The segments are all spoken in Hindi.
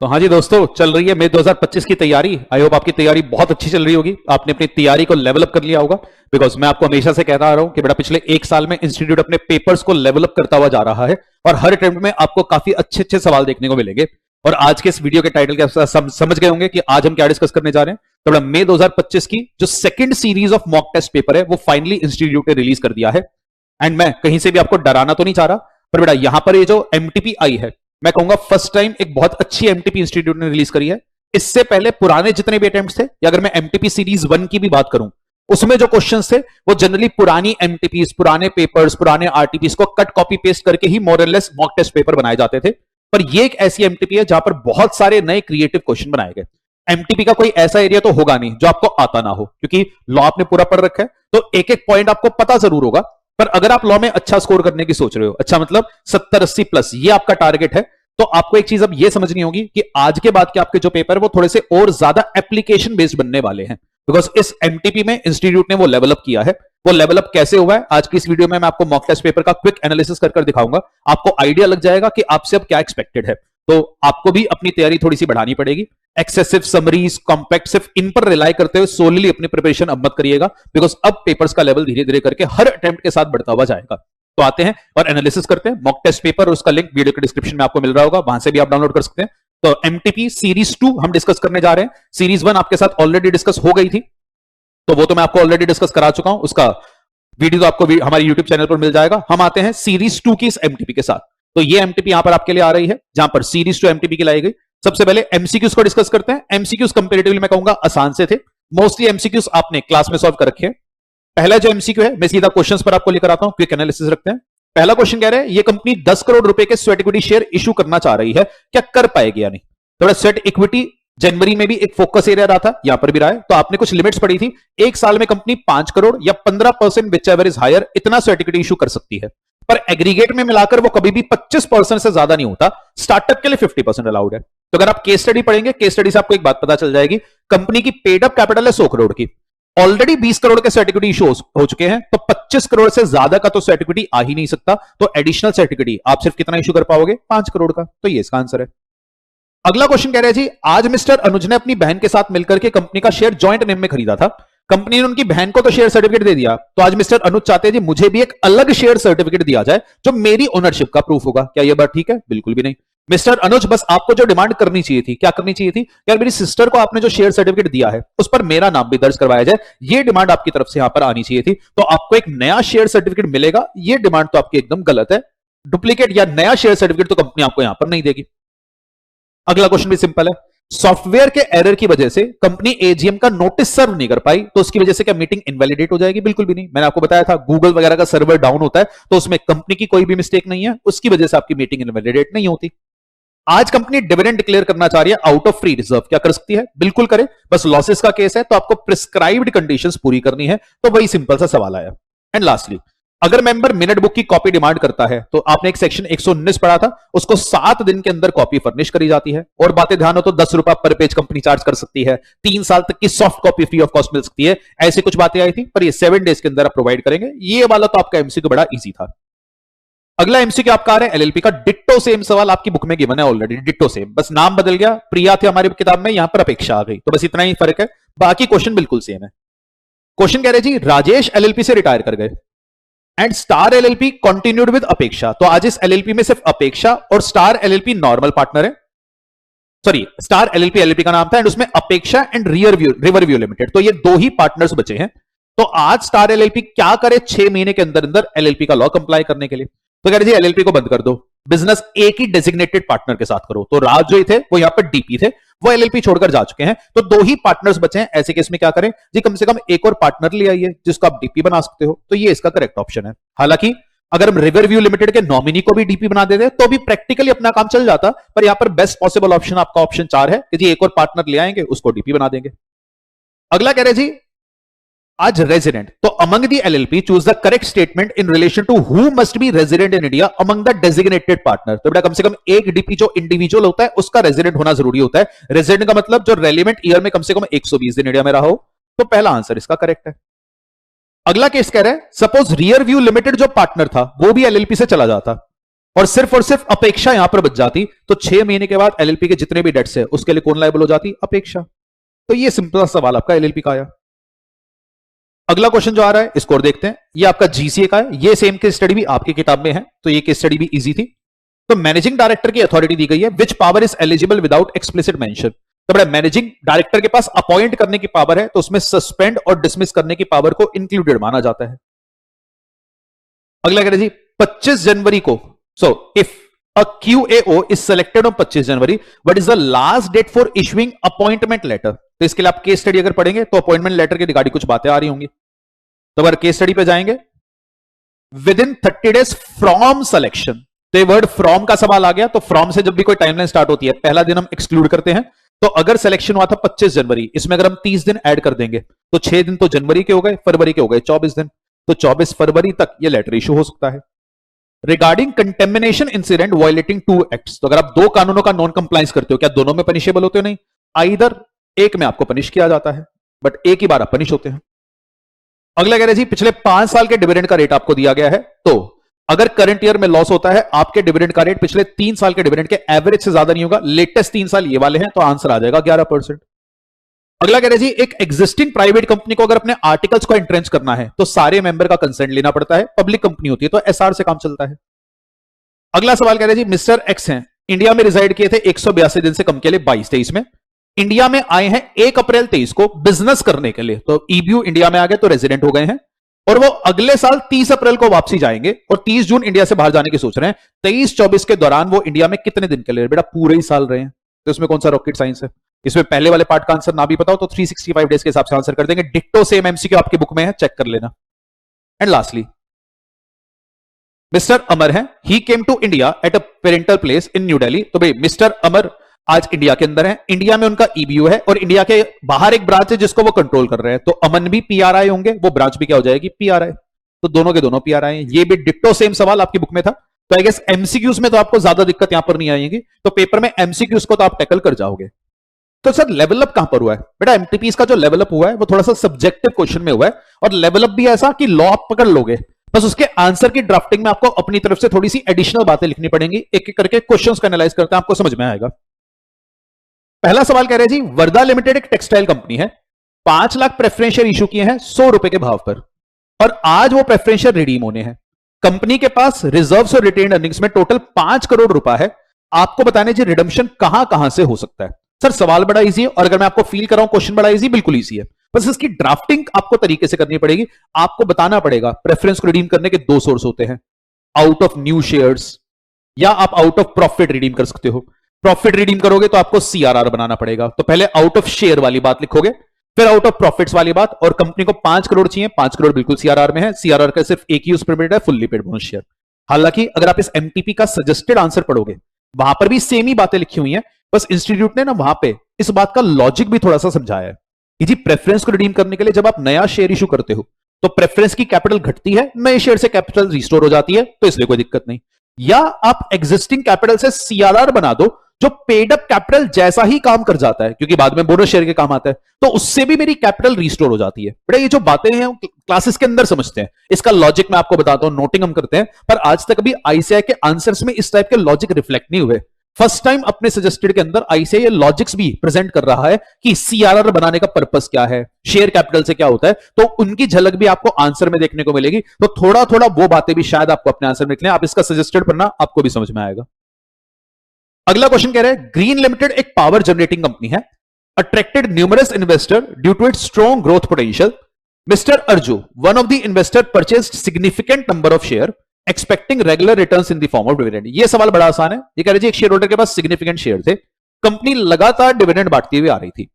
तो हाँ जी दोस्तों, चल रही है मई 2025 की तैयारी। आई होप आपकी तैयारी बहुत अच्छी चल रही होगी। आपने अपनी तैयारी को लेवल अप कर लिया होगा। बिकॉज मैं आपको हमेशा से कहता आ रहा हूं कि बेटा पिछले एक साल में इंस्टीट्यूट अपने पेपर्स को लेवल अप करता हुआ जा रहा है और हर अटेम्प्ट में आपको काफी अच्छे अच्छे सवाल देखने को मिलेंगे। और आज के इस वीडियो के टाइटल के समझ गए होंगे कि आज हम क्या डिस्कस करने जा रहे हैं। तो बेटा मई 2025 की जो second series of mock test paper है वो फाइनली इंस्टीट्यूट ने रिलीज कर दिया है। एंड मैं कहीं से भी आपको डराना तो नहीं चाह रहा, पर बेटा यहां पर ये जो एमटीपी आई है, मैं कहूंगा फर्स्ट टाइम एक बहुत अच्छी एमटीपी इंस्टीट्यूट ने रिलीज करी है। इससे पहले पुराने जितने भी अटेम्प्ट्स थे, या अगर मैं एमटीपी सीरीज 1 की भी बात करूं, उसमें जो क्वेश्चंस थे वो जनरली पुरानी एमटीपीज, पुराने पेपर्स, पुराने आरटीपीज को कट कॉपी पेस्ट करके ही more and less mock test paper बनाए जाते थे। पर ये एक ऐसी एमटीपी है जहां पर बहुत सारे नए क्रिएटिव क्वेश्चन बनाए गए। एमटीपी का कोई ऐसा एरिया तो होगा नहीं जो आपको आता ना हो, क्योंकि लॉ आपने पूरा पढ़ रखा है, तो एक एक पॉइंट आपको पता जरूर होगा। पर अगर आप लॉ में अच्छा स्कोर करने की सोच रहे हो, अच्छा मतलब 70-80 प्लस ये आपका टारगेट है, तो आपको एक चीज अब ये समझनी होगी कि आज के बाद के आपके जो पेपर है वो थोड़े से और ज्यादा एप्लीकेशन बेस्ड बनने वाले हैं। बिकॉज इस एमटीपी में इंस्टीट्यूट ने वो लेवल अप किया है। वो लेवल अप कैसे हुआ है, आज की इस वीडियो में मैं आपको मॉक टेस्ट पेपर का क्विक एनालिसिस कर दिखाऊंगा। आपको आइडिया लग जाएगा कि आपसे अब क्या एक्सपेक्टेड है। तो आपको भी अपनी तैयारी थोड़ी सी बढ़ानी पड़ेगी। एक्सेसिव समरीज, कॉम्पैक्ट, सिर्फ इन पर रिलाई करते हुए सोलली अपनी प्रिपरेशन अब मत करिएगा। बिकॉज अब पेपर्स का लेवल धीरे धीरे करके हर अटेम्प्ट के साथ बढ़ता हुआ जाएगा। तो आते हैं और एनालिसिस करते हैं मॉक टेस्ट पेपर, और उसका लिंक वीडियो के डिस्क्रिप्शन में आपको मिल रहा होगा, वहां से भी आप डाउनलोड कर सकते हैं। तो एमटीपी सीरीज 2 हम डिस्कस करने जा रहे हैं। सीरीज 1 आपके साथ ऑलरेडी डिस्कस हो गई थी, तो वो तो मैं आपको ऑलरेडी डिस्कस करा चुका हूं। उसका वीडियो तो आपको हमारे यूट्यूब चैनल पर मिल जाएगा। हम आते हैं सीरीज 2 की इस एमटीपी के साथ। तो ये एमटीपी यहां पर आपके लिए आ रही है, जहां पर सीरीज 2 एमटीपी की लाई गई। सबसे पहले एमसीक्यूज को डिस्कस करते हैं। एमसीक्यूज कंपेरेटिवली मैं कहूंगा आसान से थे। मोस्टली एमसीक्यूज आपने क्लास में सॉल्व कर रखे हैं। पहला जो एमसीक्यू है, मैं सीधा क्वेश्चंस पर आपको लेकर आता हूं, क्विक एनालिसिस रखते हैं। पहला क्वेश्चन कह रहे हैं ये कंपनी 10 करोड़ रुपए के स्वेट इक्विटी शेयर इशू करना चाह रही है, क्या कर पाएगी या नहीं। तो स्वेट इक्विटी जनवरी में भी एक फोकस एरिया रहा था, यहां पर भी रहा है। तो आपने कुछ लिमिट्स पढ़ी थी, एक साल में कंपनी 5 करोड़ या 15% विच एवर इज हायर इतना स्वेट इक्विटी इशू कर सकती है। पर एग्रीगेट में मिलाकर वो कभी भी 25% से ज्यादा नहीं होता। स्टार्टअप के लिए 50% अलाउड है। तो अगर आप केस स्टडी पढ़ेंगे, केस स्टडी से आपको एक बात पता चल जाएगी, कंपनी की पेड अप कैपिटल है 100 करोड़ की, ऑलरेडी 20 करोड़ के स्वेट इक्विटी इशू हो चुके हैं, तो 25 करोड़ से ज्यादा का तो स्वेट इक्विटी आ ही नहीं सकता। तो एडिशनल स्वेट इक्विटी आप सिर्फ कितना इशू कर पाओगे, 5 करोड़ का। तो ये इसका आंसर है। अगला क्वेश्चन कह रहे हैं जी, आज मिस्टर अनुज ने अपनी बहन के साथ मिलकर के कंपनी का शेयर जॉइंट नेम में खरीदा था। कंपनी ने उनकी बहन को तो शेयर सर्टिफिकेट दे दिया, तो आज मिस्टर अनुज चाहते हैं जी मुझे भी एक अलग शेयर सर्टिफिकेट दिया जाए जो मेरी ओनरशिप का प्रूफ होगा। क्या यह बात ठीक है? बिल्कुल भी नहीं। मिस्टर अनुज, बस आपको जो डिमांड करनी चाहिए थी, क्या करनी चाहिए थी, यार मेरी सिस्टर को आपने जो शेयर सर्टिफिकेट दिया है उस पर मेरा नाम भी दर्ज करवाया जाए। ये डिमांड आपकी तरफ से यहां पर आनी चाहिए थी। तो आपको एक नया शेयर सर्टिफिकेट मिलेगा, ये डिमांड तो आपकी एकदम गलत है। डुप्लीकेट या नया शेयर सर्टिफिकेट तो कंपनी आपको यहां पर नहीं देगी। अगला क्वेश्चन भी सिंपल है, सॉफ्टवेयर के एरर की वजह से कंपनी एजीएम का नोटिस सर्व नहीं कर पाई, तो उसकी वजह से क्या मीटिंग इनवैलिडेट हो जाएगी? बिल्कुल भी नहीं। मैंने आपको बताया था गूगल वगैरह का सर्वर डाउन होता है, तो उसमें कंपनी की कोई भी मिस्टेक नहीं है, उसकी वजह से आपकी मीटिंग इनवैलिडेट नहीं होती। आज कंपनी डिविडेंड डिक्लेयर करना चाह रही है आउट ऑफ फ्री रिजर्व, क्या कर सकती है? बिल्कुल करे। बस लॉसेस का केस है, तो आपको प्रिस्क्राइब्ड कंडीशंस पूरी करनी है। तो वही सिंपल सा सवाल आया। एंड लास्टली, अगर मेंबर मिनट बुक की कॉपी डिमांड करता है, तो आपने एक सेक्शन 119 पढ़ा था, उसको 7 दिन के अंदर कॉपी फर्निश करी जाती है। और बातें ध्यान हो तो 10 रुपए पर पेज कंपनी चार्ज कर सकती है, 3 साल तक की soft copy free of cost मिल सकती है। ऐसी कुछ बातें आई थी, पर ये 7 डेज के अंदर आप प्रोवाइड करेंगे। ये वाला तो आपका एमसीक्यू बड़ा इजी था। अगला एमसीक्यू आपका आ रहा है एलएलपी का। डिट्टो सेम सवाल आपकी बुक में गिवन है ऑलरेडी, डिट्टो सेम, बस नाम बदल गया। प्रिया थे हमारी किताब में, यहां पर अपेक्षा आ गई, तो बस इतना ही फर्क है, बाकी क्वेश्चन बिल्कुल सेम है। क्वेश्चन कह रहे जी, राजेश एलएलपी से रिटायर कर गए and star LLP continued with अपेक्षा। तो आज इस एलएलपी में सिर्फ अपेक्षा और स्टार एलएलपी नॉर्मल पार्टनर है। सॉरी, स्टार एलएलपी एलएलपी का नाम था, एंड उसमें अपेक्षा एंड रिवरव्यू लिमिटेड, तो ये 2 ही पार्टनर्स बचे हैं। तो आज स्टार एलएलपी क्या करे 6 महीने के अंदर अंदर एलएलपी का लॉ कंप्लाई करने के लिए? तो कह रहे जी एलएलपी को बंद कर दो, बिजनेस एक ही डेजिग्नेटेड पार्टनर के साथ करो। तो राज जो थे वो यहां पर डीपी थे, वो एलएलपी छोड़कर जा चुके हैं, तो 2 ही पार्टनर्स बचे हैं। ऐसे केस में क्या करें जी, कम से कम एक और पार्टनर ले आइए जिसको आप डीपी बना सकते हो। तो ये इसका करेक्ट ऑप्शन है। हालांकि अगर हम रिवरव्यू लिमिटेड के नॉमिनी को भी डीपी बना देते तो भी प्रैक्टिकली अपना काम चल जाता, पर यहां पर बेस्ट पॉसिबल ऑप्शन आपका ऑप्शन 4 है कि जी एक और पार्टनर ले आएंगे, उसको डीपी बना देंगे। अगला कह रहे जी, आज रेजिडेंट, तो among the LLP choose the correct statement in relation to who must be resident in India among the designated partner. तो बेटा कम से कम एक डीपी जो इंडिविजुअल होता है उसका रेजिडेंट होना जरूरी होता है। रेजिडेंट का मतलब जो रेलिवेंट ईयर में कम से कम 120 दिन इंडिया में रहा हो। तो पहला आंसर इसका करेक्ट है। अगला केस कह रहे हैं, सपोज रियर व्यू लिमिटेड जो पार्टनर था वो भी एलएलपी से चला जाता, और सिर्फ अपेक्षा यहां पर बच जाती तो 6 महीने के बाद एलएलपी के जितने भी डेट्स है उसके लिए कौन लायबल हो जाती? अपेक्षा। तो ये सिंपल सवाल आपका एलएलपी का आया। अगला क्वेश्चन जो आ रहा है इसको और देखते हैं। ये आपका जीसीए का है, ये सेम केस स्टडी भी आपकी किताब में है, तो ये केस स्टडी भी इजी थी। तो मैनेजिंग डायरेक्टर की अथॉरिटी दी गई है, which power is eligible without explicit mention. तो बड़ा मैनेजिंग डायरेक्टर के पास अपॉइंट करने की पावर है, तो उसमें सस्पेंड और डिसमिस करने की पावर को इंक्लूडेड माना जाता है। अगला कह रहे जी 25 जनवरी को, so if a QAO is selected on 25 January, what is the last date for issuing appointment letter? तो इसके लिए आप केस स्टडी अगर पढ़ेंगे तो अपॉइंटमेंट लेटर के रिगार्डिंग कुछ बातें आ रही होंगी। तो अगर केस स्टडी पे जाएंगे, with in 30 days from selection, तो वर्ड फ्रॉम का सवाल आ गया, तो फ्रॉम से जब भी कोई टाइमलाइन स्टार्ट होती है पहला दिन हम एक्सक्लूड करते हैं। तो अगर सिलेक्शन हुआ था 25 जनवरी, इसमें अगर हम 30 दिन ऐड कर देंगे तो 6 दिन तो जनवरी के हो गए, फरवरी के हो गए 24 दिन, तो 24 फरवरी तक ये लेटर इशू हो सकता है। Regarding contamination incident violating 2 acts, तो अगर आप 2 कानूनों का नॉन कंप्लायंस करते हो, क्या दोनों में पनिशेबल होते हो? नहीं, आइदर एक में आपको पनिश किया जाता है, बट एक ही बार आप पनिश होते हैं। अगला कह रहे जी पिछले 5 साल के डिविडेंड का रेट आपको दिया गया है, तो अगर करंट ईयर में लॉस होता है, आपके डिविडेंड का रेट पिछले 3 साल के डिविडेंड के एवरेज से ज्यादा नहीं होगा, लेटेस्ट 3 साल ये वाले हैं, तो आंसर आ जाएगा 11%। अगला कह रहे जी एक एग्जिस्टिंग प्राइवेट कंपनी को अगर अपने आर्टिकल्स को एंट्रेंच करना है तो सारे मेंबर का कंसेंट लेना पड़ता है, पब्लिक कंपनी होती है तो एसआर से काम चलता है। अगला सवाल कह रहे जी मिस्टर एक्स हैं, इंडिया में रिजाइड किए थे 182 दिन से कम के लिए 22-23 में, इंडिया में आए हैं 1 अप्रैल 23 को बिजनेस करने के लिए, तो ईबीयू इंडिया में आ गए तो रेजिडेंट हो गए हैं, और वो अगले साल 30 अप्रैल को वापसी जाएंगे और 30 जून इंडिया से बाहर जाने की सोच रहे हैं। 23-24 के दौरान वो इंडिया में कितने दिन के लिए? बेटा पूरे ही साल रहे हैं, तो इसमें कौन सा रॉकेट साइंस है? इसमें पहले वाले पार्ट का आंसर ना भी पता हो तो 365 डेज के हिसाब से आंसर कर देंगे। डिक्टो सेम एमसीक्यू आपकी बुक में है, चेक कर लेना। एंड लास्टली मिस्टर अमर है, he came to India at a parental place in New Delhi, तो भाई मिस्टर अमर आज इंडिया के अंदर है, इंडिया में उनका ईबीयू है और इंडिया के बाहर एक ब्रांच है जिसको वो कंट्रोल कर रहे हैं, तो अमन भी पीआरआई होंगे, वो ब्रांच भी क्या हो जाएगी? पीआरआई। तो दोनों के दोनों पीआरआई हैं। ये भी डिक्टो सेम सवाल आपकी बुक में था, तो आई गेस एमसीक्यूज में तो आपको ज्यादा दिक्कत यहां पर नहीं आएगी, तो पेपर में एमसीक्यूज को तो आप टैकल कर जाओगे। तो सर लेवल अप कहां पर हुआ है? बेटा एमटीपीस का जो लेवल अप हुआ है वो थोड़ा सा सब्जेक्टिव क्वेश्चन में हुआ है, और लेवल अप भी ऐसा कि लॉ आप पकड़ लोगे, बस उसके आंसर की ड्राफ्टिंग में आपको अपनी तरफ से थोड़ी सी एडिशनल बातें लिखनी पड़ेंगी, एक एक करके क्वेश्चंस को एनालाइज करते हैं, आपको समझ में आएगा। पहला सवाल कह रहे जी वर्धा लिमिटेड एक टेक्सटाइल कंपनी है, 5 लाख प्रेफरेंशियल इशू किए हैं 100 रुपए के भाव पर, और आज वो प्रेफरेंशियल रिडीम होने हैं। कंपनी के पास रिजर्व्स और रिटेन्ड अर्निंग्स में टोटल 5 करोड़ रुपए है, आपको बताने जी रिडम्पशन कहां कहां से हो सकता है। सर सवाल बड़ा इजी है, और अगर मैं आपको फील कराऊं क्वेश्चन बड़ा इजी, बिल्कुल इजी है, बस इसकी ड्राफ्टिंग आपको तरीके से करनी पड़ेगी। आपको बताना पड़ेगा प्रेफरेंस को रिडीम करने के 2 सोर्स होते हैं, आउट ऑफ न्यू शेयर्स या आप आउट ऑफ प्रॉफिट रिडीम कर सकते हो। प्रॉफिट रिडीम करोगे तो आपको सीआरआर बनाना पड़ेगा, तो पहले आउट ऑफ शेयर वाली बात लिखोगे, फिर आउट ऑफ प्रॉफिट्स वाली बात, और कंपनी को 5 करोड़ चाहिए, 5 करोड़ बिल्कुल सीआरआर में है, सीआरआर का सिर्फ एक ही यूज परमिटेड है, फुल्ली पेड बोनस शेयर। हालांकि अगर आप इस एमटीपी का सजेस्टेड आंसर पढ़ोगे वहां पर भी सेम ही बातें लिखी हुई हैं, बस इंस्टीट्यूट ने ना वहां पे इस बात का लॉजिक भी थोड़ा सा समझाया है कि जी प्रेफरेंस को रिडीम करने के लिए जब आप नया शेयर इशू करते हो तो प्रेफरेंस की कैपिटल घटती है, नए शेयर से कैपिटल रिस्टोर हो जाती है, तो इसलिए कोई दिक्कत नहीं। या आप एग्जिस्टिंग कैपिटल से सीआरआर बना दो जो पेड अप कैपिटल जैसा ही काम कर जाता है, क्योंकि बाद में बोनस शेयर के काम आता है, तो उससे भी मेरी कैपिटल रिस्टोर हो जाती है। बेटा ये जो बातें हैं क्लासेस के अंदर समझते हैं, इसका लॉजिक मैं आपको बताता हूं, नोटिंग हम करते हैं, पर आज तक अभी आईसीआई के आंसर्स में इस टाइप के लॉजिक रिफ्लेक्ट नहीं हुए। फर्स्ट टाइम अपने सजेस्टेड के अंदर आईसीआई ये लॉजिक्स भी प्रेजेंट कर रहा है कि सीआरआर बनाने का पर्पस क्या है, शेयर कैपिटल से क्या होता है, तो उनकी झलक भी आपको आंसर में देखने को मिलेगी। तो थोड़ा थोड़ा वो बातें भी शायद आपको अपने आंसर में लिखने, आप इसका सजेस्टेड पढ़ना, आपको भी समझ में आएगा। अगला क्वेश्चन कह रहे हैं ग्रीन लिमिटेड एक पावर जनरेटिंग कंपनी है, attracted numerous investor due to its strong growth potential, mister Arju one of the investor purchased significant number of share expecting regular returns in the form of dividend. ये सवाल बड़ा आसान है, ये कह रहे जी एक शेयर होल्डर के पास सिग्निफिकेंट शेयर थे, कंपनी लगातार डिविडेंड बांटती हुई आ रही थी,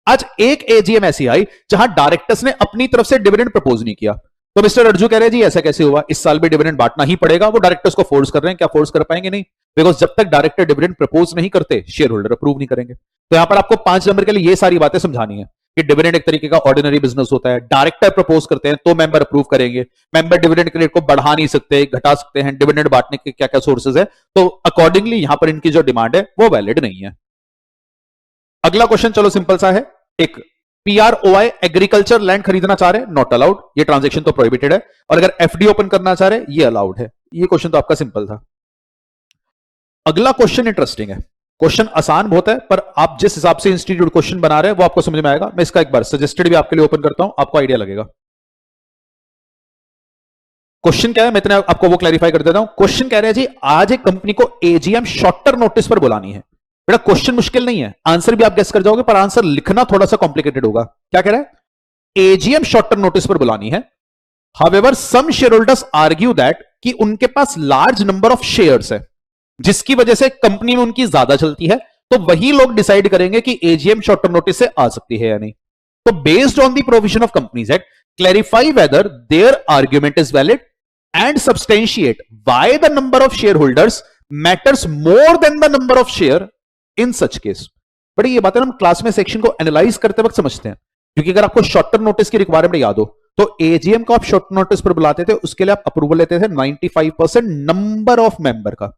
आज एक एजीएम ऐसी आई जहां डायरेक्टर्स ने अपनी तरफ से डिविडेंड प्रपोज नहीं किया, तो मिस्टर अर्जू कह रहे हैं जी ऐसा कैसे हुआ, इस साल भी डिविडेंड बांटना ही पड़ेगा। वो डायरेक्टर्स को फोर्स कर रहे हैं, क्या फोर्स कर पाएंगे? नहीं, बिकॉज जब तक डायरेक्टर डिविडेंड प्रपोज नहीं करते शेयर होल्डर अप्रूव नहीं करेंगे। तो यहां पर आपको 5 नंबर के लिए ये सारी बातें समझानी है कि डिविडेंड एक तरीके का ऑर्डिनरी बिजनेस होता है, डायरेक्टर प्रपोज करते हैं तो मेंबर अप्रूव करेंगे, मेंबर डिविडेंड के रेट को बढ़ा नहीं सकते, घटा सकते हैं, डिविडेंड बांटने के क्या क्या सोर्सेज है, तो अकॉर्डिंगली यहां पर इनकी जो डिमांड है वो वैलिड नहीं है। अगला क्वेश्चन चलो सिंपल सा है, एक पीआरओआई एग्रीकल्चर लैंड खरीदना चाह रहे हैं, नॉट अलाउड, ये ट्रांजैक्शन तो प्रोहिबिटेड है, और अगर एफडी ओपन करना चाह रहे हैं ये अलाउड है। ये क्वेश्चन तो आपका सिंपल था। अगला क्वेश्चन इंटरेस्टिंग है, क्वेश्चन आसान बहुत है, पर आप जिस हिसाब से इंस्टीट्यूट क्वेश्चन बना रहे हैं वो आपको समझ में आएगा। मैं इसका एक बार सजेस्टेड भी आपके लिए ओपन करता हूं, आपको आइडिया लगेगा। क्वेश्चन क्या है, मैं इतना आपको वो क्लैरिफाई कर देता हूं। क्वेश्चन कह रहे हैं जी, आज एक कंपनी को एजीएम शॉर्टर नोटिस पर बुलानी है। बेटा क्वेश्चन मुश्किल नहीं है, आंसर भी आप गेस कर जाओगे, पर आंसर लिखना थोड़ा सा कॉम्प्लिकेटेड होगा। क्या कह रहा है, एजीएम शॉर्टर नोटिस पर बुलानी है। However some share holders argue that कि उनके पास लार्ज नंबर ऑफ शेयर्स है, जिसकी वजह से कंपनी में उनकी ज्यादा चलती है, तो वही लोग डिसाइड करेंगे कि एजीएम शॉर्टर नोटिस से आ सकती है या नहीं। तो based on the provision of Companies Act, clarify whether their argument is valid and substantiate why the number of share holders matters more than the number of share in such case. But ये बातें हम क्लास में सेक्शन को एनालाइज करते वक्त समझते हैं, क्योंकि अगर आपको शॉर्टर नोटिस की रिक्वायरमेंट याद हो तो एजीएम को आप शॉर्ट नोटिस पर बुलाते थे, उसके लिए आप अप्रूवल लेते थे 95% नंबर ऑफ मेंबर का।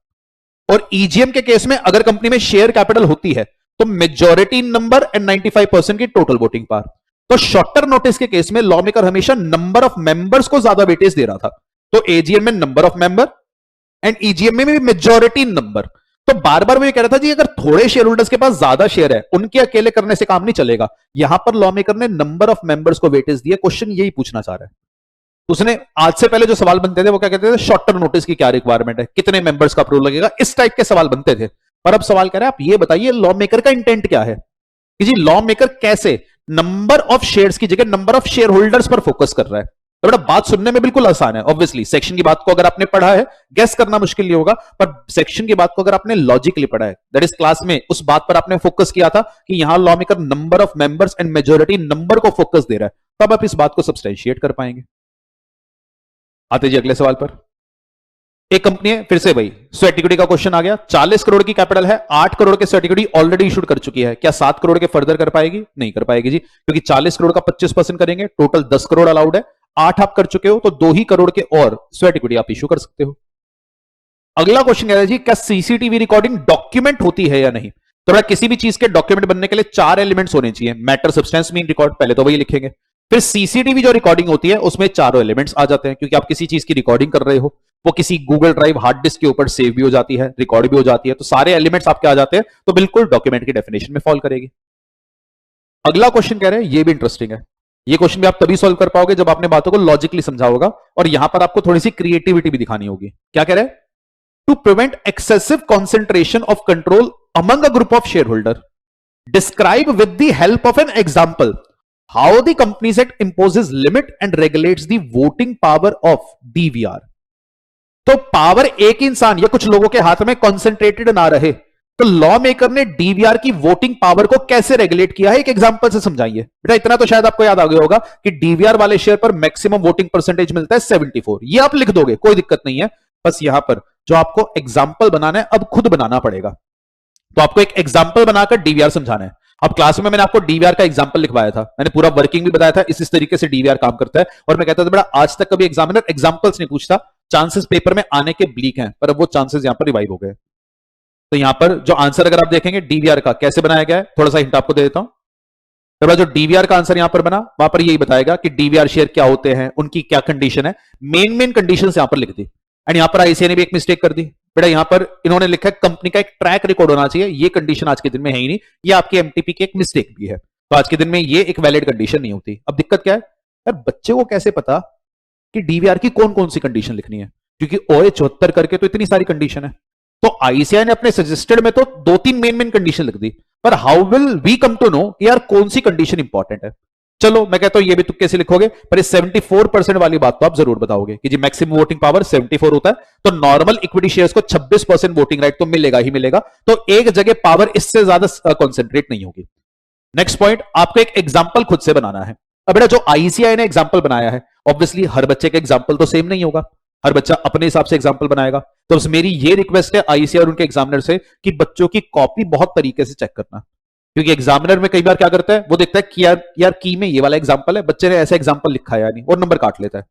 और ईजीएम के केस में अगर कंपनी में शेयर कैपिटल होती है तो मेजॉरिटी नंबर एंड 95% की टोटल वोटिंग पावर। तो शॉर्टर नोटिस के केस में लॉ मेकर हमेशा नंबर ऑफ मेंबर्स को ज्यादा वेटेज दे रहा था। तो एजीएम में number of member and EGM में भी मेजॉरिटी नंबर। तो बार बार वो ये कह रहा था जी, अगर थोड़े शेयर होल्डर्स के पास ज्यादा शेयर है, उनके अकेले करने से काम नहीं चलेगा। यहां पर लॉ मेकर ने नंबर ऑफ मेंबर्स को वेटेज दिया। क्वेश्चन यही पूछना चाह रहा है। उसने आज से पहले जो सवाल बनते थे वो क्या कहते थे, शॉर्टर नोटिस की क्या रिक्वायरमेंट है, कितने मेंबर्स का अप्रूवल लगेगा, इस टाइप के सवाल बनते थे। पर अब सवाल कह रहे हैं, आप ये बताइए लॉ मेकर का इंटेंट क्या है कि जी लॉ मेकर कैसे नंबर ऑफ शेयर्स की जगह नंबर ऑफ शेयर होल्डर्स पर फोकस कर रहा है। तो बेटा बात सुनने में बिल्कुल आसान है, ऑब्वियसली सेक्शन की बात को अगर आपने पढ़ा है गेस करना मुश्किल नहीं होगा, पर सेक्शन की बात को अगर आपने लॉजिकली पढ़ा है, दैट इज क्लास में उस बात पर आपने फोकस किया था कि यहां law maker number of members and majority number को फोकस दे रहा है, तब आप इस बात को सब्सटेंशिएट कर पाएंगे। आते जी अगले सवाल पर। एक कंपनी है, फिर से भाई स्वेट इक्विटी का क्वेश्चन आ गया। 40 करोड़ की कैपिटल है, 8 करोड़ के स्वेट इक्विटी ऑलरेडी इशूड कर चुकी है। क्या 7 करोड़ के फर्दर कर पाएगी? नहीं कर पाएगी जी, क्योंकि 40 करोड़ का 25% करेंगे, टोटल 10 करोड़ अलाउड है। 8 आप कर चुके हो तो 2 ही करोड़ के और स्वेट इक्विटी आप इशू कर सकते हो। अगला क्वेश्चन है जी, क्या सीसीटीवी रिकॉर्डिंग डॉक्यूमेंट होती है या नहीं? तो बेटा किसी भी चीज के डॉक्यूमेंट बनने के लिए 4 एलिमेंट्स होने चाहिए, मैटर, सब्सटेंस, मीन, रिकॉर्ड। पहले तो वही लिखेंगे, फिर सीसीटीवी जो रिकॉर्डिंग होती है उसमें चारों एलिमेंट्स आ जाते हैं, क्योंकि आप किसी चीज की रिकॉर्डिंग कर रहे हो, वो किसी गूगल ड्राइव हार्ड डिस्क के ऊपर सेव भी हो जाती है, रिकॉर्ड भी हो जाती है, तो सारे एलिमेंट्स आपके आ जाते हैं, तो बिल्कुल डॉक्यूमेंट की डेफिनेशन में फॉल करेगी। अगला क्वेश्चन कह रहे हैं, ये भी इंटरेस्टिंग है। ये क्वेश्चन भी आप तभी सॉल्व कर पाओगे जब आपने बातों को लॉजिकली समझा होगा, और यहां पर आपको थोड़ी सी क्रिएटिविटी भी दिखानी होगी। क्या कह रहे हैं, to prevent excessive concentration of control among a group of share holder, describe with the help of an example how the Companies Act imposes limit and regulates the voting power of DVR। तो पावर एक इंसान या कुछ लोगों के हाथ में कॉन्सेंट्रेटेड ना रहे, तो लॉ मेकर ने डीवीआर की वोटिंग पावर को कैसे रेगुलेट किया है, एक एग्जांपल से समझाइए। बेटा इतना तो शायद आपको याद आ गया होगा कि डीवीआर वाले शेयर पर मैक्सिमम वोटिंग परसेंटेज मिलता है 74। ये आप लिख दोगे, कोई दिक्कत नहीं है। बस यहां पर जो आपको एग्जाम्पल बनाना है, अब खुद बनाना पड़ेगा। तो आपको एक एग्जाम्पल बनाकर डीवीआर समझाना है। अब क्लास में मैंने आपको डीवीआर का एग्जांपल लिखवाया था, मैंने पूरा वर्किंग भी बताया था, इस तरीके से डीवीआर काम करता है। और मैं कहता था बेटा आज तक कभी एग्जामिनर एग्जांपल्स नहीं पूछता, चांसेस पेपर में आने के ब्लीक हैं, पर अब वो चांसेस यहां पर रिवाइव हो गए। तो यहां पर जो आंसर अगर आप देखेंगे डीवीआर का कैसे बनाया गया है, थोड़ा सा हिंट आपको दे देता हूं। तो जो डीवीआर का आंसर यहां पर बना, वहां पर यही बताएगा कि डीवीआर शेयर क्या होते हैं, उनकी क्या कंडीशन है, मेन कंडीशन यहां पर लिख दी। एंड यहां पर आईसीआई ने भी एक मिस्टेक कर दी। बेटा यहां पर इन्होंने लिखा है कंपनी का एक ट्रैक रिकॉर्ड होना चाहिए, ये कंडीशन आज के दिन में है ही नहीं, ये आपकी एमटीपी की एक मिस्टेक भी है, तो आज के दिन में ये एक वैलिड कंडीशन नहीं होती। अब दिक्कत क्या है यार, बच्चे को कैसे पता कि डीवीआर की कौन कौन सी कंडीशन लिखनी है, क्योंकि ओए 74 करके तो इतनी सारी कंडीशन है। तो आईसीआई ने अपने सजेस्टेड में तो 2-3 मेन कंडीशन लिख दी, पर how will we come to know कि यार कौन सी कंडीशन इंपॉर्टेंट है। चलो मैं कहता हूं ये भी तुक्के से लिखोगे, पर इस 74% वाली बात तो आप जरूर बताओगे कि जी मैक्सिमम वोटिंग पावर 74 होता है, तो नॉर्मल इक्विटी शेयर्स को 26% वोटिंग राइट तो मिलेगा ही मिलेगा, तो एक जगह पावर इससे ज्यादा कॉन्सेंट्रेट नहीं होगी। नेक्स्ट पॉइंट, आपको एक एग्जाम्पल खुद से बनाना है। अब बेटा जो आईसीआई ने एग्जाम्पल बनाया है, ऑब्वियसली हर बच्चे का एग्जाम्पल तो सेम नहीं होगा, हर बच्चा अपने हिसाब से एग्जाम्पल बनाएगा। तो बस मेरी ये रिक्वेस्ट है आईसीआई और उनके एग्जामिनर से कि बच्चों की कॉपी बहुत तरीके से चेक करना, क्योंकि एग्जामिनर में कई बार क्या करता है, वो देखता है कि यार की में ये वाला एग्जांपल है, बच्चे ने ऐसा एग्जांपल लिखा है या नहीं, और नंबर काट लेता है।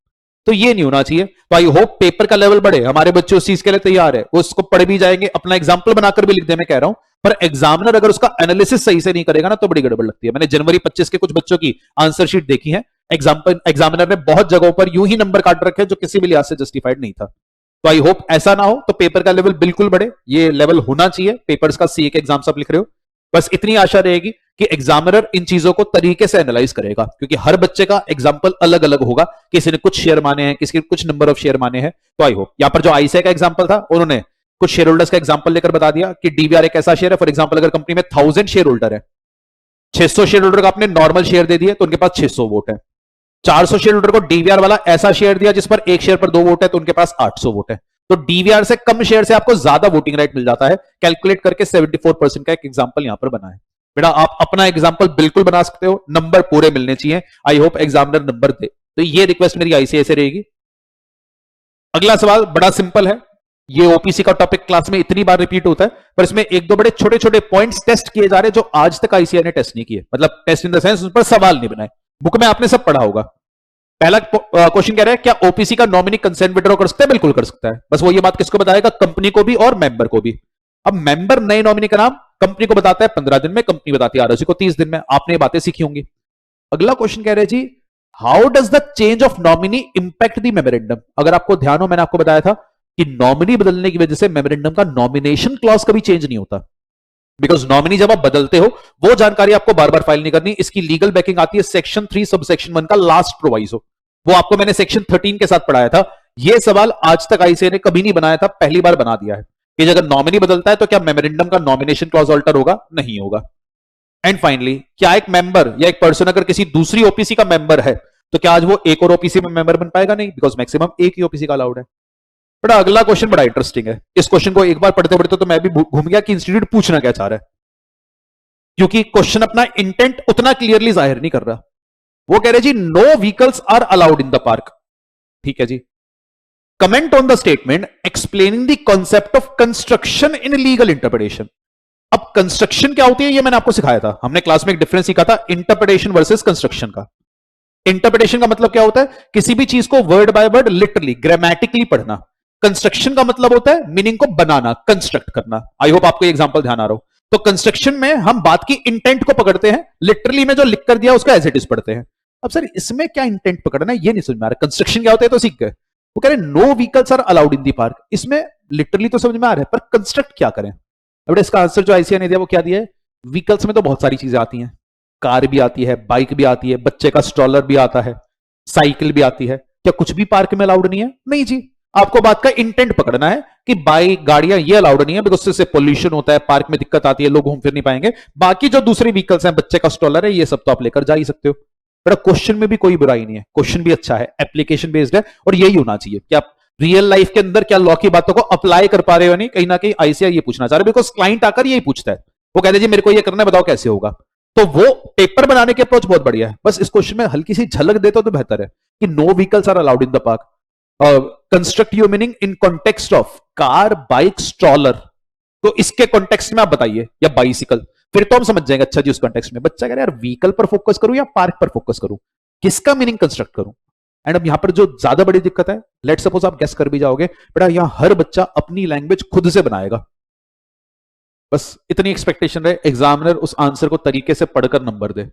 तो ये नहीं होना चाहिए। तो आई होप पेपर का लेवल बढ़े, हमारे बच्चे उस चीज के लिए तैयार है, वो उसको पढ़ भी जाएंगे, अपना एग्जांपल बनाकर भी लिख दे, मैं कह रहा हूं। पर एग्जामिनर अगर उसका एनालिसिस सही से नहीं करेगा ना, तो बड़ी गड़बड़ लगती है। मैंने जनवरी 25 के कुछ बच्चों की आंसर शीट देखी है, एग्जामिनर ने बहुत जगहों पर यूं ही नंबर काट रखे जो किसी भी लिहाज से जस्टिफाइड नहीं था। तो आई होप ऐसा ना हो, तो पेपर का लेवल बिल्कुल बढ़े, ये लेवल होना चाहिए पेपर्स का। सीए के एग्जाम आप लिख रहे हो, बस इतनी आशा रहेगी कि एग्जामिनर इन चीजों को तरीके से एनालाइज करेगा, क्योंकि हर बच्चे का एग्जाम्पल अलग अलग होगा, किसी ने कुछ शेयर माने हैं, किसी ने कुछ नंबर ऑफ शेयर माने हैं। तो आई होप यहां पर जो आईसीआई का एग्जाम्पल था, उन्होंने कुछ शेयर होल्डर्स का एग्जाम्पल लेकर बता दिया कि डीवीआर एक ऐसा शेयर है, फॉर एग्जाम्पल अगर कंपनी में 1000 शेयर होल्डर है, 600 शेयर होल्डर का आपने नॉर्मल शेयर दे दिया तो उनके पास 600 वोट है। 400 शेयर होल्डर को डीवीआर वाला ऐसा शेयर दिया जिस पर एक शेयर पर 2 वोट है, तो उनके पास 800 वोट है। तो डीवीआर से कम शेयर से आपको ज्यादा वोटिंग राइट मिल जाता है। कैलकुलेट करके 74% का एक एग्जाम्पल यहां पर बना है। बेटा आप अपना एग्जाम्पल बिल्कुल बना सकते हो, नंबर पूरे मिलने चाहिए। आई होप एग्जामिनर नंबर दे, तो ये रिक्वेस्ट मेरी आईसीआई से रहेगी। अगला सवाल बड़ा सिंपल है, ये ओपीसी का टॉपिक क्लास में इतनी बार रिपीट होता है, पर इसमें एक दो बड़े छोटे छोटे पॉइंट्स टेस्ट किए जा रहे हैं जो आज तक आईसीआई ने टेस्ट नहीं किए, मतलब टेस्ट इन द सेंस उस पर सवाल नहीं बनाए। बुक में आपने सब पढ़ा होगा। पहला क्वेश्चन कह रहा है, क्या ओपीसी का नॉमिनी कंसेंट विड्रॉ कर सकता है? बिल्कुल कर सकता है। बस वो ये बात किसको बताएगा? कंपनी को भी और मेंबर को भी। अब मेंबर नए नॉमिनी का नाम कंपनी को बताता है 15 दिन में, कंपनी बताती है आरओसी को 30 दिन में। आपने ये बातें सीखी होंगी। अगला क्वेश्चन कह रहे हैं जी, how does the change of nominee impact the memorandum? अगर आपको ध्यान हो, मैंने आपको बताया था कि नॉमिनी बदलने की वजह से मेमोरेंडम का नॉमिनेशन क्लॉज कभी चेंज नहीं होता, बिकॉज नॉमिनी जब आप बदलते हो वो जानकारी आपको बार बार फाइल नहीं करनी। इसकी लीगल बैकिंग आती है सेक्शन 3 सब सेक्शन 1 का लास्ट प्रोवाइजो, वो आपको मैंने सेक्शन 13 के साथ पढ़ाया था। ये सवाल आज तक आईसीआई ने कभी नहीं बनाया था, पहली बार बना दिया है कि अगर नॉमिनी बदलता है तो क्या मेमोरेंडम का नॉमिनेशन क्लॉज ऑल्टर होगा? नहीं होगा। एंड फाइनली, क्या एक मेंबर या एक पर्सन अगर किसी दूसरी ओपीसी का मेंबर है तो क्या आज वो एक और ओपीसी में मेंबर बन पाएगा? नहीं, बिकॉज मैक्सिमम एक ही ओपीसी का अलाउड है। बड़ा अगला क्वेश्चन बड़ा इंटरेस्टिंग है। इस क्वेश्चन को एक बार पढ़ते पढ़ते तो मैं भी घूम गया कि इंस्टीट्यूट पूछना क्या चाह रहा है, क्योंकि क्वेश्चन अपना इंटेंट उतना क्लियरली जाहिर नहीं कर रहा। वो कह रहे जी, no vehicles are allowed in the park. ठीक है जी, comment on the statement explaining the concept of construction in legal interpretation. अब कंस्ट्रक्शन क्या होती है ये मैंने आपको सिखाया था, हमने क्लास में एक डिफरेंस सीखा था इंटरप्रिटेशन वर्सेस कंस्ट्रक्शन का। इंटरप्रिटेशन का मतलब क्या होता है? किसी भी चीज को word by word literally grammatically पढ़ना। कंस्ट्रक्शन का मतलब होता है मीनिंग को बनाना, कंस्ट्रक्ट करना। आई होप आपको एग्जांपल ध्यान आ रहा हो। तो कंस्ट्रक्शन में हम बात की इंटेंट को पकड़ते हैं, लिटरली में जो लिख कर दिया उसका एज इट इज पढ़ते हैं। अब सर इसमें क्या इंटेंट पकड़ना है ये नहीं समझ में आ रहा। कंस्ट्रक्शन क्या होता है तो सीख गए। वो कह रहे no vehicles are allowed in the park. इसमें लिटरली तो समझ में आ रहा है, पर कंस्ट्रक्ट क्या करें? अब इसका आंसर जो आईसीआई ने दिया वो क्या दिया है? व्हीकल्स में तो बहुत सारी चीजें आती हैं, कार भी आती है, बाइक भी आती है, बच्चे का स्ट्रॉलर भी आता है, साइकिल भी आती है। क्या कुछ भी पार्क में अलाउड नहीं है? नहीं जी, आपको बात का इंटेंट पकड़ना है कि बाइक गाड़ियां ये अलाउड नहीं है बिकॉज उससे पोल्यूशन होता है, पार्क में दिक्कत आती है, लोग घूम फिर नहीं पाएंगे। बाकी जो दूसरे व्हीकल्स हैं, बच्चे का स्ट्रॉलर है, ये सब तो आप लेकर जा ही सकते हो। बड़ा क्वेश्चन में भी कोई बुराई नहीं है, क्वेश्चन भी अच्छा है, एप्लीकेशन बेस्ड है, और यही होना चाहिए कि आप रियल लाइफ के अंदर क्या लॉ की बातों को अप्लाई कर पा रहे हो नहीं। कहीं ना कहीं आईसीआई ये पूछना चाह रहे, बिकॉज क्लाइंट आकर यही पूछता है, वो कहते हैं जी मेरे को ये करना है, बताओ कैसे होगा। तो वो पेपर बनाने की अप्रोच बहुत बढ़िया है। बस इस क्वेश्चन में हल्की सी झलक देता तो बेहतर है कि no vehicles are allowed in the park. Construct your meaning in context of car, bike, stroller. तो इसके कॉन्टेक्स्ट में आप बताइए, या बाइसिकल, फिर तो हम समझ जाएंगे। अच्छा जी, उस कॉन्टेक्स्ट में बच्चा कह रहा है यार व्हीकल पर फोकस करूं या पार्क पर फोकस करूं, किसका मीनिंग कंस्ट्रक्ट करूं। एंड अब यहां पर जो ज्यादा बड़ी दिक्कत है, लेट सपोज आप गेस कर भी जाओगे, बेटा यहां हर बच्चा अपनी लैंग्वेज खुद से बनाएगा। बस इतनी एक्सपेक्टेशन रहे, एग्जामिनर उस आंसर को तरीके से पढ़कर नंबर दे।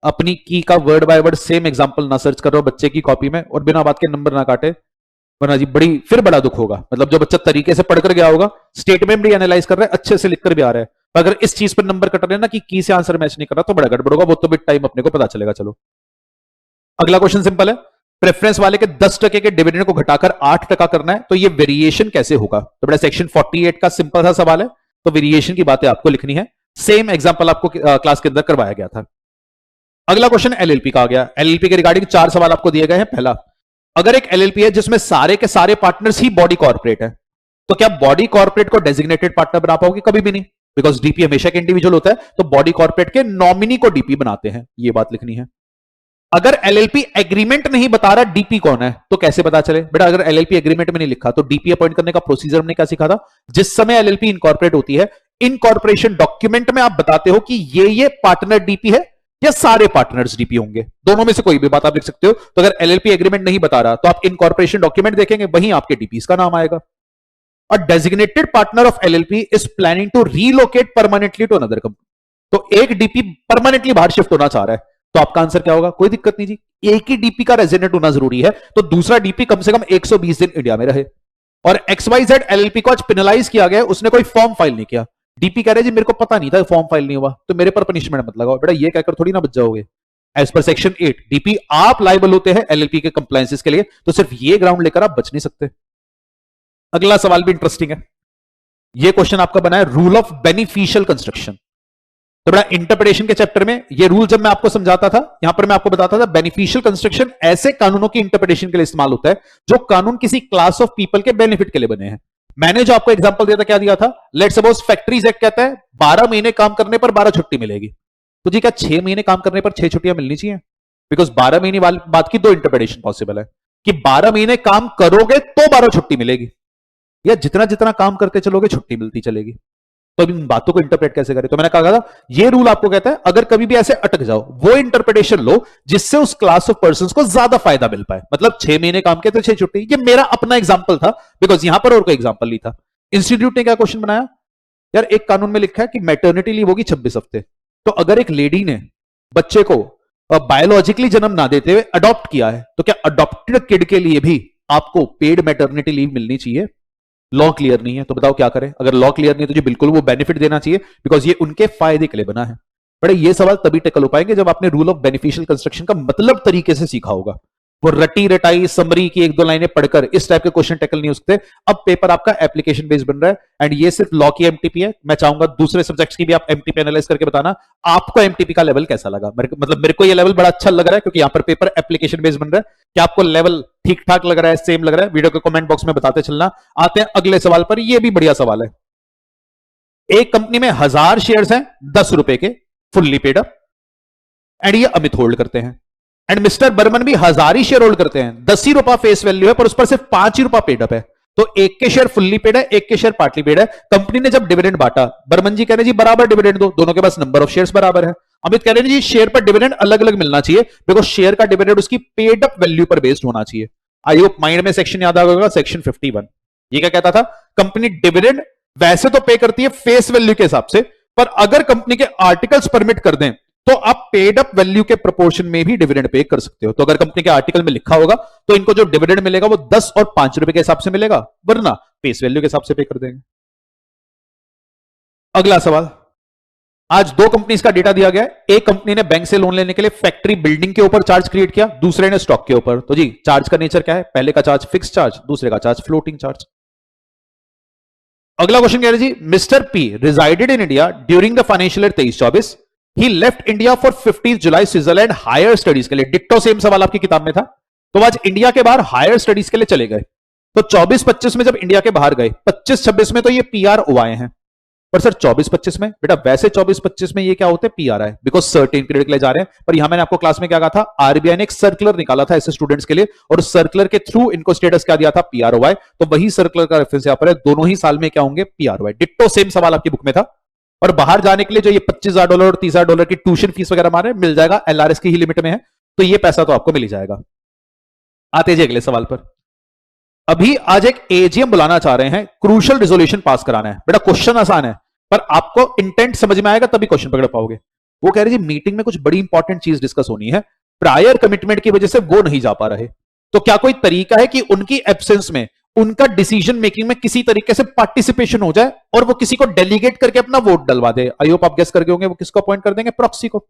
अपनी की का word by word same example ना सर्च कर रहे हो बच्चे की कॉपी में और बिना बात के नंबर ना काटे, वरना जी फिर बड़ा दुख होगा। मतलब जो बच्चा तरीके से पढ़कर गया होगा, स्टेटमेंट भी एनालाइज कर रहा है, अच्छे से लिखकर भी आ रहा है, अगर इस चीज पर नंबर कट रहे हैं ना कि की से आंसर मैच नहीं कर रहा, तो बड़ा गड़बड़ होगा। वो तो भी टाइम अपने को पता चलेगा। चलो अगला क्वेश्चन सिंपल है, प्रेफरेंस वाले के 10% के डिविडेंड को घटाकर 8% करना है, तो ये वेरिएशन कैसे होगा? तो बड़ा सेक्शन 48 का सिंपल सा सवाल है, तो वेरिएशन की बातें आपको लिखनी है। सेम एग्जांपल आपको क्लास के अंदर करवाया गया था। अगला क्वेश्चन एलएलपी का आ गया। एलएलपी के रिगार्डिंग 4 सवाल आपको दिए गए हैं। पहला, अगर एक एलएलपी है जिसमें सारे के सारे पार्टनर्स ही बॉडी कॉर्पोरेट है, तो क्या बॉडी कॉर्पोरेट को डेजिग्नेटेड पार्टनर बना पाओगे? कभी भी नहीं, बिकॉज डीपी हमेशा के इंडिविजुअल होता है, तो बॉडी कॉर्पोरेट के नॉमिनी को डीपी बनाते हैं, ये बात लिखनी है। अगर एलएलपी एग्रीमेंट नहीं बता रहा डीपी कौन है, तो कैसे पता चले? बेटा अगर एलएलपी एग्रीमेंट में नहीं लिखा तो डीपी अपॉइंट करने का प्रोसीजर हमने क्या सीखा था? जिस समय एलएलपी इनकॉर्पोरेट होती है, इनकॉर्पोरेशन डॉक्यूमेंट में आप बताते हो कि ये पार्टनर डीपी है या सारे पार्टनर्स डीपी होंगे, दोनों में से कोई भी बात आप लिख सकते हो। तो अगर एलएलपी एग्रीमेंट नहीं बता रहा तो आप इनकॉर्पोरेशन डॉक्यूमेंट देखेंगे, वहीं आपके डीपीस का नाम आएगा। A designated partner of LLP is planning to relocate permanently to another company. तो एक डीपी परमानेंटली बाहर शिफ्ट होना चाह रहा है, तो आपका आंसर क्या होगा? कोई दिक्कत नहीं जी, एक ही डीपी का रेजिडेंट होना जरूरी है, तो दूसरा डीपी कम से कम 120 दिन इंडिया में रहे। और XYZ LLP को आज पेनलाइज किया गया, उसने कोई फॉर्म फाइल नहीं किया। डीपी कह रहे जी मेरे को पता नहीं था फॉर्म फाइल नहीं हुआ, तो मेरे पर पनिशमेंट मत लगाओ। बेटा ये कहकर थोड़ी ना बच जाओगे। एज पर सेक्शन 8 डीपी आप लाइबल होते हैं LLP के कंप्लायंसेस के लिए, तो सिर्फ ये ग्राउंड लेकर आप बच नहीं सकते। अगला सवाल भी इंटरेस्टिंग है। ये क्वेश्चन आपका बना है रूल ऑफ बेनिफिशियल कंस्ट्रक्शन। तो बड़ा इंटरप्रिटेशन के चैप्टर में ये रूल जब मैं आपको समझाता था, यहां पर मैं आपको बताता था बेनिफिशियल कंस्ट्रक्शन ऐसे कानूनों की इंटरप्रिटेशन के लिए इस्तेमाल होता है जो कानून किसी क्लास ऑफ पीपल के बेनिफिट के लिए बने हैं। मैंने जो आपको एग्जांपल दिया था क्या दिया था? लेट्स सपोज फैक्ट्रीज एक्ट कहता है 12 महीने काम करने पर 12 छुट्टी मिलेगी। तो जी क्या 6 महीने काम करने पर 6 छुट्टियां मिलनी चाहिए? बिकॉज 12 महीने वाली बात की दो इंटरप्रिटेशन पॉसिबल है कि 12 महीने काम करोगे तो 12 छुट्टी मिलेगी, या जितना जितना काम करते चलोगे छुट्टी मिलती चलेगी। तो अब इन बातों को इंटरप्रेट कैसे करें? तो मैंने कहा था ये रूल आपको कहता है अगर कभी भी ऐसे अटक जाओ, वो इंटरप्रिटेशन लो जिससे उस क्लास ऑफ पर्संस को ज्यादा फायदा मिल पाए। मतलब 6 महीने काम के तो 6 छुट्टी। ये मेरा अपना एग्जांपल था बिकॉज यहां पर और कोई एग्जांपल नहीं था। इंस्टीट्यूट ने क्या क्वेश्चन बनाया? यार एक कानून में लिखा है कि मैटरनिटी लीव होगी 26 हफ्ते। तो अगर एक लेडी ने बच्चे को बायोलॉजिकली जन्म ना देते हुए अडॉप्ट किया है, तो क्या अडॉप्टेड किड के लिए भी आपको पेड मैटरनिटी लीव मिलनी चाहिए? लॉ क्लियर नहीं है तो बताओ क्या करें? अगर लॉ क्लियर नहीं है तो जी बिल्कुल वो बेनिफिट देना चाहिए बिकॉज ये उनके फायदे के लिए बना है। बड़े ये सवाल तभी टैकल हो पाएंगे जब आपने रूल ऑफ बेनिफिशियल कंस्ट्रक्शन का मतलब तरीके से सीखा होगा। वो रटी रटाई समरी की एक दो लाइनें पढ़कर इस टाइप के क्वेश्चन टैकल नहीं हो सकते। अब पेपर आपका एप्लीकेशन बेस्ड बन रहा है एंड ये सिर्फ लॉ की एमटीपी है। मैं चाहूंगा दूसरे सब्जेक्ट्स की भी आप एमटीपी एनालाइज करके बताना आपको एमटीपी का लेवल कैसा लगा। मेरे को ये लेवल बड़ा अच्छा लग रहा है क्योंकि यहां पर पेपर एप्लीकेशन बेस्ड बन रहा है। क्या आपको लेवल ठीक ठाक लग रहा है, सेम लग रहा है? वीडियो के कमेंट बॉक्स में बताते चलना। आते हैं अगले सवाल पर। यह भी बढ़िया सवाल है। एक कंपनी में 1000 शेयर्स हैं 10 रुपए के, फुल्ली पेड अप, एंड ये अमित होल्ड करते हैं एंड मिस्टर बर्मन भी 1000 ही शेयर होल्ड करते हैं। 10 ही रुपया फेस वैल्यू है पर उस पर सिर्फ 5 ही रुपया पेड अप है। तो एक के शेयर फुल्ली पेड है, एक के शेयर पार्टली पेड है। कंपनी ने जब डिविडेंड बांटा, बर्मन जी कह रहे हैं जी बराबर डिविडेंड दो, दोनों के पास नंबर ऑफ शेयर्स बराबर है। अमित कह रहे हैं जी शेयर पर डिविडेंड अलग अलग मिलना चाहिए बिकॉज शेयर का डिविडेंड उसकी पेड अप वैल्यू पर बेस्ड होना चाहिए। आई होप माइंड में सेक्शन याद आ होगा, सेक्शन 51। ये क्या कहता था? कंपनी डिविडेंड वैसे तो पे करती है फेस वैल्यू के हिसाब से, पर अगर कंपनी के आर्टिकल्स परमिट कर दें तो आप पेड अप वैल्यू के प्रोपोर्शन में भी डिविडेंड पे कर सकते हो। तो अगर कंपनी के आर्टिकल में लिखा होगा तो इनको जो डिविडेंड मिलेगा वो 10 और 5 रुपए के हिसाब से मिलेगा, वरना फेस वैल्यू के हिसाब से पे कर देंगे। अगला सवाल। आज दो कंपनीज का डेटा दिया गया है। एक कंपनी ने बैंक से लोन लेने के लिए फैक्ट्री बिल्डिंग के ऊपर चार्ज क्रिएट किया, दूसरे ने स्टॉक के ऊपर। तो जी चार्ज का नेचर क्या है? पहले का चार्ज फिक्स चार्ज, दूसरे का चार्ज फ्लोटिंग चार्ज। अगला क्वेश्चन कह रहे जी mister P resided in India during the financial year 23-24। He left India for 15 July Switzerland higher studies के लिए। डिट्टो सेम सवाल आपकी किताब में था। तो आज इंडिया के बाहर हायर स्टडीज के लिए चले गए। तो 24-25 में जब इंडिया के बाहर गए, 25-26 में तो ये पीआर हुआए हैं, पर सर 24-25 में बेटा वैसे 24-25 में ये क्या होते हैं? पीआर है बिकॉज सर्टेन पीरियड के लिए जा रहे हैं। पर यहां मैंने आपको क्लास में क्या कहा था? आरबीआई ने एक सर्कुलर निकाला था ऐसे स्टूडेंट्स के लिए और उस सर्कुलर के थ्रू इनको स्टेटस क्या दिया था? पीआर हुआ है। तो वही सर्कुलर का रेफरेंस यहां पर है। दोनों ही साल में क्या होंगे? पीआर हुआ है। डिट्टो सेम सवाल आपकी बुक में था। और बाहर जाने के लिए जो ये $25,000 और $30,000 की ट्यूशन फीस वगैरह मारे मिल जाएगा, एलआरएस की ही लिमिट में है, तो ये पैसा तो आपको मिल ही जाएगा। आते जी अगले सवाल पर। अभी आज एक एजीएम बुलाना चाह रहे हैं, क्रूशियल रिजोल्यूशन पास कराना है। बेटा क्वेश्चन आसान है पर आपको इंटेंट समझ में आएगा तभी क्वेश्चन पकड़ पाओगे। वो कह रहे जी मीटिंग में कुछ बड़ी इंपॉर्टेंट चीज डिस्कस होनी है, प्रायर कमिटमेंट की वजह से वो नहीं जा पा रहे। तो क्या कोई तरीका है कि उनकी एब्सेंस में उनका डिसीजन मेकिंग में किसी तरीके से पार्टिसिपेशन हो जाए और वो किसी को डेलीगेट करके अपना वोट डलवा दे? आई होप आप गेस करके होंगे वो किसको अपॉइंट कर देंगे? प्रॉक्सी को।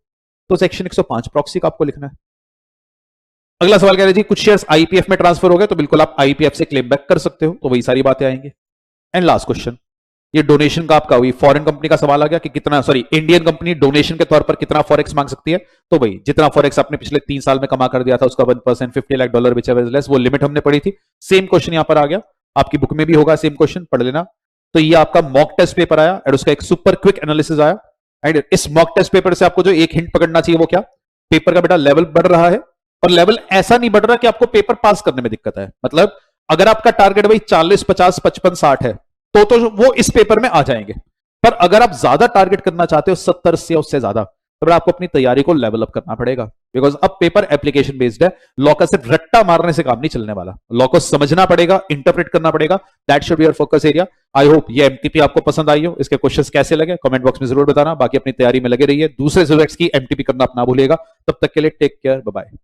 तो सेक्शन 105 प्रॉक्सी का आपको लिखना है। अगला सवाल कह रहे जी कुछ शेयर्स आईपीएफ में ट्रांसफर हो गए तो बिल्कुल आप आईपीएफ से क्लेम बैक कर सकते हो। तो वही सारी बातें आएंगी। एंड लास्ट क्वेश्चन, ये डोनेशन का आपका हुई फॉरेन कंपनी का सवाल आ गया कि कितना, सॉरी इंडियन कंपनी डोनेशन के तौर पर कितना फॉरेक्स मांग सकती है? तो भाई जितना फॉरेक्स आपने पिछले 3 साल में कमा कर दिया था उसका 1%, $50 lakh which ever is less, वो लिमिट हमने पढ़ी थी। सेम क्वेश्चन यहां पर आ गया, आपकी बुक में भी होगा सेम क्वेश्चन, पढ़ लेना। तो ये आपका मॉक टेस्ट पेपर आया और उसका एक सुपर क्विक एनालिसिस आया। एंड इस मॉक टेस्ट पेपर से आपको जो एक हिंट पकड़ना चाहिए वो क्या? पेपर का बेटा लेवल बढ़ रहा है और लेवल ऐसा नहीं बढ़ रहा कि आपको पेपर पास करने में दिक्कत है। मतलब अगर आपका टारगेट भाई 40, 50, 55, 60 है तो वो इस पेपर में आ जाएंगे। पर अगर आप ज्यादा टारगेट करना चाहते हो 70, 80 या उससे ज्यादा, तो आपको अपनी तैयारी को लेवल अप करना पड़ेगा बिकॉज अब पेपर एप्लीकेशन बेस्ड है। लॉ का सिर्फ रट्टा मारने से काम नहीं चलने वाला, लॉ को समझना पड़ेगा, इंटरप्रेट करना पड़ेगा। That should be your focus area. I hope ये एमटीपी आपको पसंद आई हो। इसके क्वेश्चंस कैसे लगे कमेंट बॉक्स में जरूर बताना। बाकी अपनी तैयारी में लगे रहिए, दूसरे सब्जेक्ट्स की एमटीपी करना अपना भूलिएगा। तब तक के लिए टेक केयर, बाय बाय।